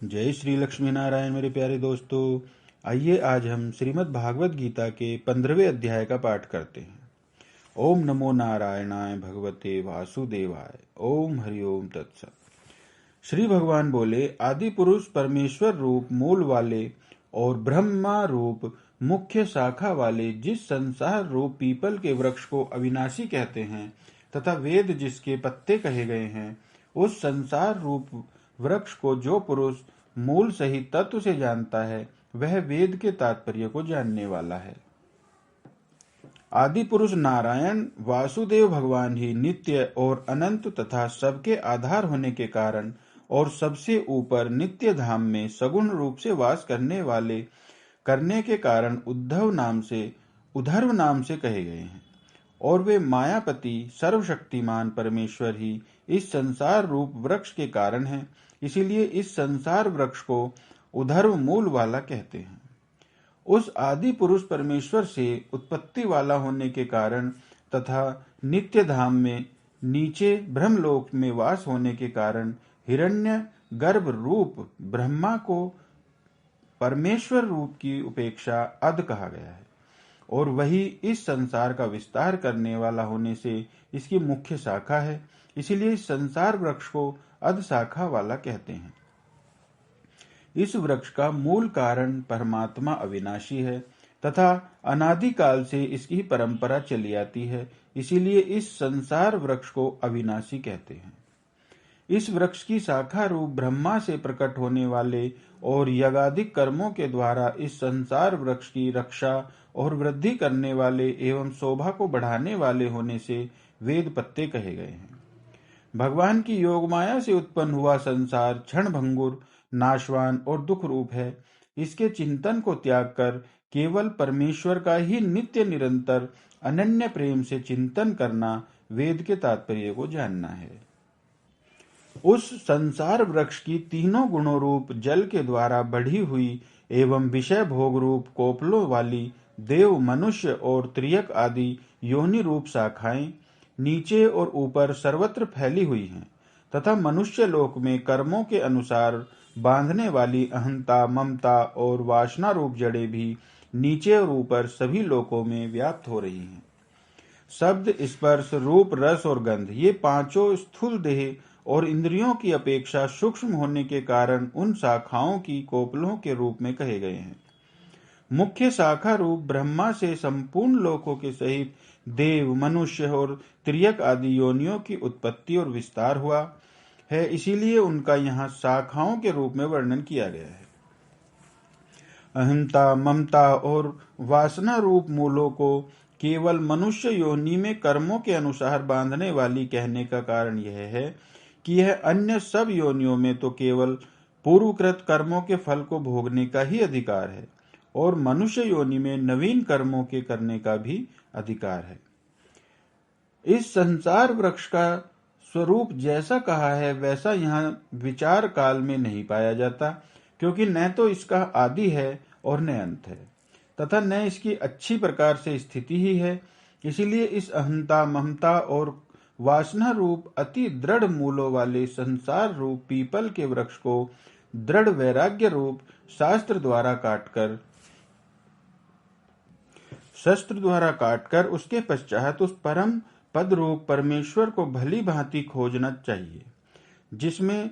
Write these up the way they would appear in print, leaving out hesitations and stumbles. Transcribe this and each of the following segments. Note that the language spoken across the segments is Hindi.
जय श्री लक्ष्मी नारायण। मेरे प्यारे दोस्तों, आइए आज हम श्रीमद् भागवत गीता के 15वें अध्याय का पाठ करते हैं। ओम नमो नारायणाय भगवते वासुदेवाय। ओम हरि ओम तत्सत। श्री भगवान बोले, आदि पुरुष परमेश्वर रूप मूल वाले और ब्रह्मा रूप मुख्य शाखा वाले जिस संसार रूप पीपल के वृक्ष को अविनाशी कहते हैं तथा वेद जिसके पत्ते कहे गए हैं, उस संसार रूप वृक्ष को जो पुरुष मूल सहित तत्व से जानता है, वह वेद के तात्पर्य को जानने वाला है। आदि पुरुष नारायण वासुदेव भगवान ही नित्य और अनंत तथा सबके आधार होने के कारण और सबसे ऊपर नित्य धाम में सगुण रूप से वास करने के कारण उद्धव नाम से कहे गए हैं। और वे मायापति सर्वशक्तिमान परमेश्वर ही इस संसार रूप वृक्ष के कारण हैं। इसीलिए इस संसार वृक्ष को उद्धव मूल वाला कहते हैं। उस आदि पुरुष परमेश्वर से उत्पत्ति वाला होने के कारण तथा नित्य धाम में नीचे ब्रह्मलोक में वास होने के कारण हिरण्य गर्भ रूप ब्रह्मा को परमेश्वर रूप की उपेक्षा अध कहा गया है। और वही इस संसार का विस्तार करने वाला होने से इसकी मुख्य शाखा है। इसीलिए इस संसार वृक्ष को अध शाखा वाला कहते हैं। इस वृक्ष का मूल कारण परमात्मा अविनाशी है तथा अनादिकाल से इसकी परंपरा चली आती है। इसीलिए इस संसार वृक्ष को अविनाशी कहते हैं। इस वृक्ष की शाखा रूप ब्रह्मा से प्रकट होने वाले और यज्ञादिक कर्मों के द्वारा इस संसार वृक्ष की रक्षा और वृद्धि करने वाले एवं शोभा को बढ़ाने वाले होने से वेद पत्ते कहे गए हैं। भगवान की योग माया से उत्पन्न हुआ संसार क्षण भंगुर, नाशवान और दुख रूप है। इसके चिंतन को त्याग कर केवल परमेश्वर का ही नित्य निरंतर अनन्य प्रेम से चिंतन करना वेद के तात्पर्य को जानना है। उस संसार वृक्ष की तीनों गुणों रूप जल के द्वारा बढ़ी हुई एवं विषय भोग रूप कोपलों वाली देव, मनुष्य और त्रियक आदि योनि रूप शाखाएं नीचे और ऊपर सर्वत्र फैली हुई हैं तथा मनुष्य लोक में कर्मों के अनुसार बांधने वाली अहंता, ममता और वासना रूप जड़ें भी नीचे और ऊपर सभी लोकों में व्याप्त हो रही हैं। शब्द, स्पर्श, रूप, रस और गंध ये पांचों स्थूल देह और इंद्रियों की अपेक्षा सूक्ष्म होने के कारण उन शाखाओं की कोपलों के रूप में कहे गए हैं। मुख्य शाखा रूप ब्रह्मा से संपूर्ण लोकों के सहित देव, मनुष्य और त्रियक आदि योनियों की उत्पत्ति और विस्तार हुआ है। इसीलिए उनका यहाँ शाखाओं के रूप में वर्णन किया गया है। अहंता, ममता और वासना रूप मूलों को केवल मनुष्य योनि में कर्मों के अनुसार बांधने वाली कहने का कारण यह है कि यह अन्य सब योनियों में तो केवल पूर्वकृत कर्मों के फल को भोगने का ही अधिकार है और मनुष्य योनि में नवीन कर्मों के करने का भी अधिकार है। इस संसार वृक्ष का स्वरूप जैसा कहा है वैसा यहाँ विचार काल में नहीं पाया जाता, क्योंकि न तो इसका आदि है और न अंत है तथा न इसकी अच्छी प्रकार से स्थिति ही है। इसीलिए इस अहंता, ममता और वासना रूप अति दृढ़ मूलों वाले संसार रूप पीपल के वृक्ष को दृढ़ वैराग्य रूप शस्त्र द्वारा काटकर उसके पश्चात उस परम पद रूप परमेश्वर को भली भांति खोजना चाहिए, जिसमें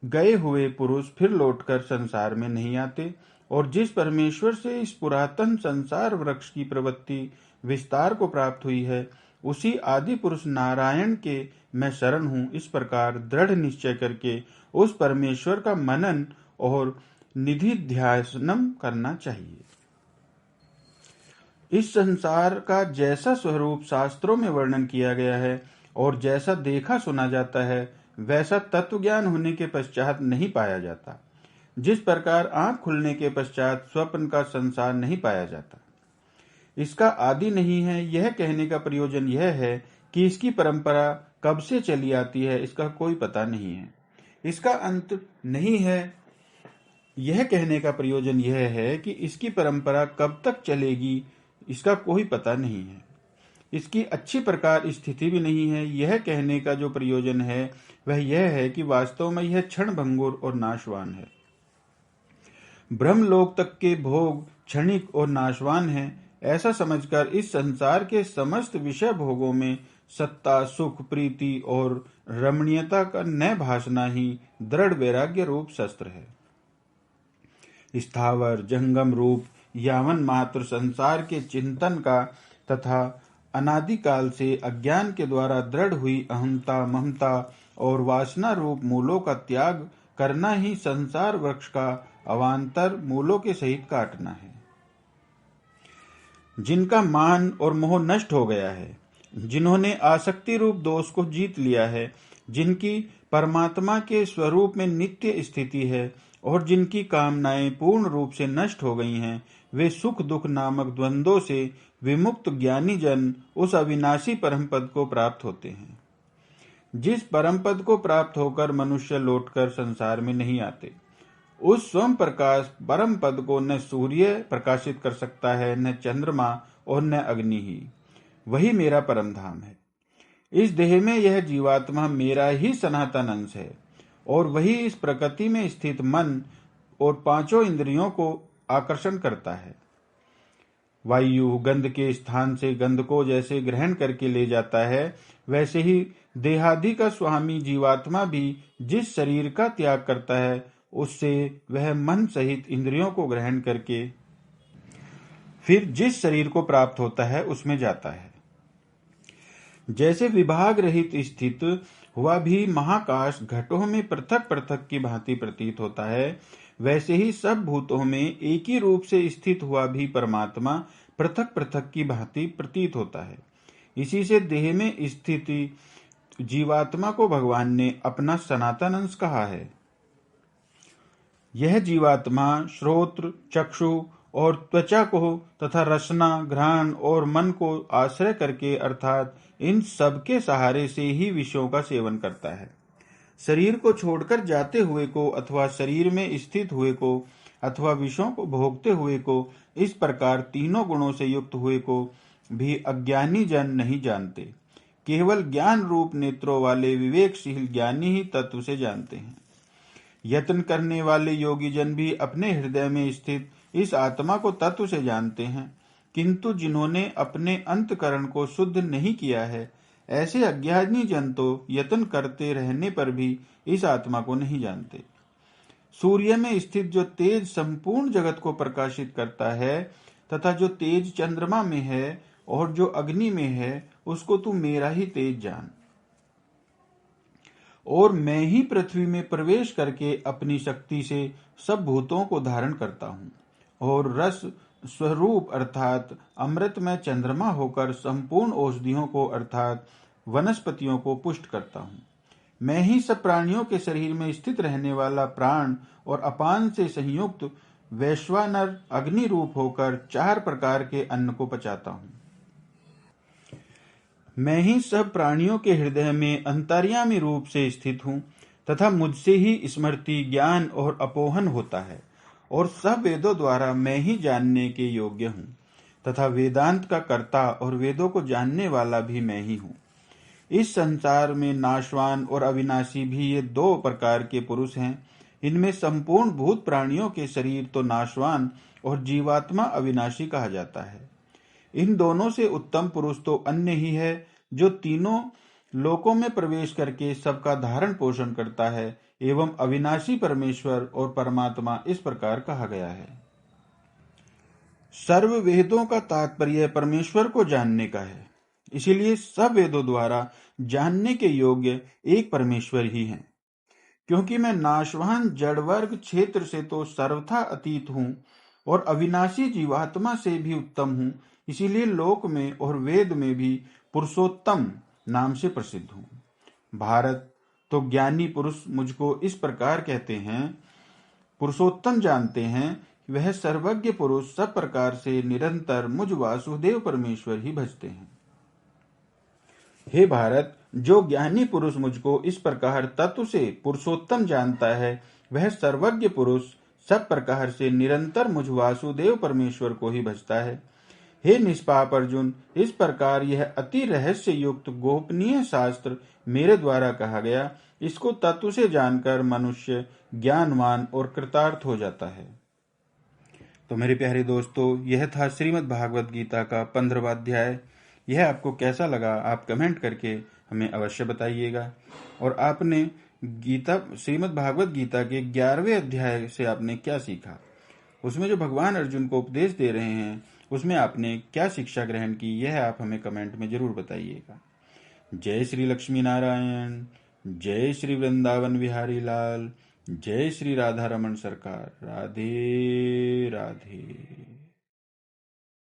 गए हुए पुरुष फिर लौटकर संसार में नहीं आते और जिस परमेश्वर से इस पुरातन संसार वृक्ष की प्रवृत्ति विस्तार को प्राप्त हुई है, उसी आदि पुरुष नारायण के मैं शरण हूँ। इस प्रकार दृढ़ निश्चय करके उस परमेश्वर का मनन और निधिध्यासनम करना चाहिए। इस संसार का जैसा स्वरूप शास्त्रों में वर्णन किया गया है और जैसा देखा सुना जाता है, वैसा तत्व ज्ञान होने के पश्चात नहीं पाया जाता। जिस प्रकार आंख खुलने के पश्चात स्वप्न का संसार नहीं पाया जाता। इसका आदि नहीं है, यह कहने का प्रयोजन यह है कि इसकी परंपरा कब से चली आती है, इसका कोई पता नहीं है। इसका अंत नहीं है, यह कहने का प्रयोजन यह है कि इसकी परंपरा कब तक चलेगी, इसका कोई पता नहीं है। इसकी अच्छी प्रकार स्थिति भी नहीं है। यह कहने का जो प्रयोजन है वह यह है कि वास्तव में यह क्षण भंगुर और नाशवान है। ब्रह्मलोक तक के भोग क्षणिक और नाशवान हैं, ऐसा समझकर इस संसार के समस्त विषय भोगों में सत्ता, सुख, प्रीति और रमणीयता का न भासना ही दृढ़ वैराग्य रूप शस्त्र है। स्थावर जंगम रूप यावन मात्र संसार के चिंतन का तथा अनादिकाल से अज्ञान के द्वारा दृढ़ हुई अहंता, ममता और वासना रूप मूलों का त्याग करना ही संसार वृक्ष का अवान्तर मूलों के सहित काटना है। जिनका मान और मोह नष्ट हो गया है, जिन्होंने आसक्ति रूप दोष को जीत लिया है, जिनकी परमात्मा के स्वरूप में नित्य स्थिति है और जिनकी कामनाएं पूर्ण रूप से नष्ट हो गई हैं, वे सुख दुख नामक द्वंद्वों से विमुक्त ज्ञानी जन उस अविनाशी परम पद को प्राप्त होते हैं। जिस परम पद को प्राप्त होकर मनुष्य लौटकर संसार में नहीं आते, उस स्वयं प्रकाश परम पद को न सूर्य प्रकाशित कर सकता है, न चंद्रमा और न अग्नि ही। वही मेरा परम धाम है। इस देह में यह जीवात्मा मेरा ही सनातन अंश है और वही इस प्रकृति में स्थित मन और पांचों इंद्रियों को आकर्षण करता है। वायु गंध के स्थान से गंध को जैसे ग्रहण करके ले जाता है, वैसे ही देहादि का स्वामी जीवात्मा भी जिस शरीर का त्याग करता है, उससे वह मन सहित इंद्रियों को ग्रहण करके फिर जिस शरीर को प्राप्त होता है उसमें जाता है। जैसे विभाग रहित स्थित हुआ भी महाकाश घटों में पृथक पृथक की भांति प्रतीत होता है, वैसे ही सब भूतों में एक ही रूप से स्थित हुआ भी परमात्मा पृथक पृथक की भांति प्रतीत होता है। इसी से देह में स्थिति जीवात्मा को भगवान ने अपना सनातन अंश कहा है। यह जीवात्मा श्रोत्र, चक्षु और त्वचा को तथा रसना, घ्राण और मन को आश्रय करके अर्थात इन सब के सहारे से ही विषयों का सेवन करता है। शरीर को छोड़कर जाते हुए को अथवा शरीर में स्थित हुए को अथवा विषयों को भोगते हुए को, इस प्रकार तीनों गुणों से युक्त हुए को भी अज्ञानी जन नहीं जानते। केवल ज्ञान रूप नेत्रों वाले विवेकशील ज्ञानी ही तत्व से जानते हैं। यत्न करने वाले योगी जन भी अपने हृदय में स्थित इस आत्मा को तत्व से जानते हैं, किंतु जिन्होंने अपने अंतकरण को शुद्ध नहीं किया है, ऐसे अज्ञानी जन तो यत्न करते रहने पर भी इस आत्मा को नहीं जानते। सूर्य में स्थित जो तेज संपूर्ण जगत को प्रकाशित करता है तथा जो तेज चंद्रमा में है और जो अग्नि में है, उसको तू मेरा ही तेज जान। और मैं ही पृथ्वी में प्रवेश करके अपनी शक्ति से सब भूतों को धारण करता हूँ और रस स्वरूप अर्थात अमृत में चंद्रमा होकर संपूर्ण औषधियों को अर्थात वनस्पतियों को पुष्ट करता हूँ। मैं ही सब प्राणियों के शरीर में स्थित रहने वाला प्राण और अपान से संयुक्त वैश्वानर अग्नि रूप होकर 4 प्रकार के अन्न को पचाता हूँ। मैं ही सब प्राणियों के हृदय में अंतर्यामी रूप से स्थित हूँ तथा मुझसे ही स्मृति, ज्ञान और अपोहन होता है और सब वेदों द्वारा मैं ही जानने के योग्य हूँ तथा वेदांत का कर्ता और वेदों को जानने वाला भी मैं ही हूँ। इस संसार में नाशवान और अविनाशी भी ये 2 प्रकार के पुरुष हैं। इनमें संपूर्ण भूत प्राणियों के शरीर तो नाशवान और जीवात्मा अविनाशी कहा जाता है। इन दोनों से उत्तम पुरुष तो अन्य ही है, जो तीनों लोकों में प्रवेश करके सबका धारण पोषण करता है एवं अविनाशी परमेश्वर और परमात्मा इस प्रकार कहा गया है। सर्व वेदों का तात्पर्य परमेश्वर को जानने का है, इसीलिए सब वेदों द्वारा जानने के योग्य एक परमेश्वर ही हैं। क्योंकि मैं नाशवान जड़ वर्ग क्षेत्र से तो सर्वथा अतीत हूँ और अविनाशी जीवात्मा से भी उत्तम हूँ, इसीलिए लोक में और वेद में भी पुरुषोत्तम नाम से प्रसिद्ध हूँ। भारत तो ज्ञानी पुरुष मुझको इस प्रकार कहते हैं, पुरुषोत्तम जानते हैं कि वह सर्वज्ञ पुरुष सब प्रकार से निरंतर मुझ वासुदेव परमेश्वर ही भजते हैं। हे भारत, जो ज्ञानी पुरुष मुझको इस प्रकार तत्व से पुरुषोत्तम जानता है, वह सर्वज्ञ पुरुष सब प्रकार से निरंतर मुझ वासुदेव परमेश्वर को ही भजता है। हे निष्पाप अर्जुन, इस प्रकार यह अति रहस्य युक्त गोपनीय शास्त्र मेरे द्वारा कहा गया, इसको तत्व से जानकर मनुष्य ज्ञानवान और कृतार्थ हो जाता है। तो मेरे प्यारे दोस्तों, यह था श्रीमद् भागवत गीता का 15वां अध्याय। यह आपको कैसा लगा आप कमेंट करके हमें अवश्य बताइएगा। और आपने श्रीमद् भागवत गीता के 11वें अध्याय से आपने क्या सीखा, उसमें जो भगवान अर्जुन को उपदेश दे रहे हैं उसमें आपने क्या शिक्षा ग्रहण की, यह आप हमें कमेंट में जरूर बताइएगा। जय श्री लक्ष्मी नारायण, जय श्री वृंदावन बिहारी लाल, जय श्री राधा रमन सरकार। राधे राधे।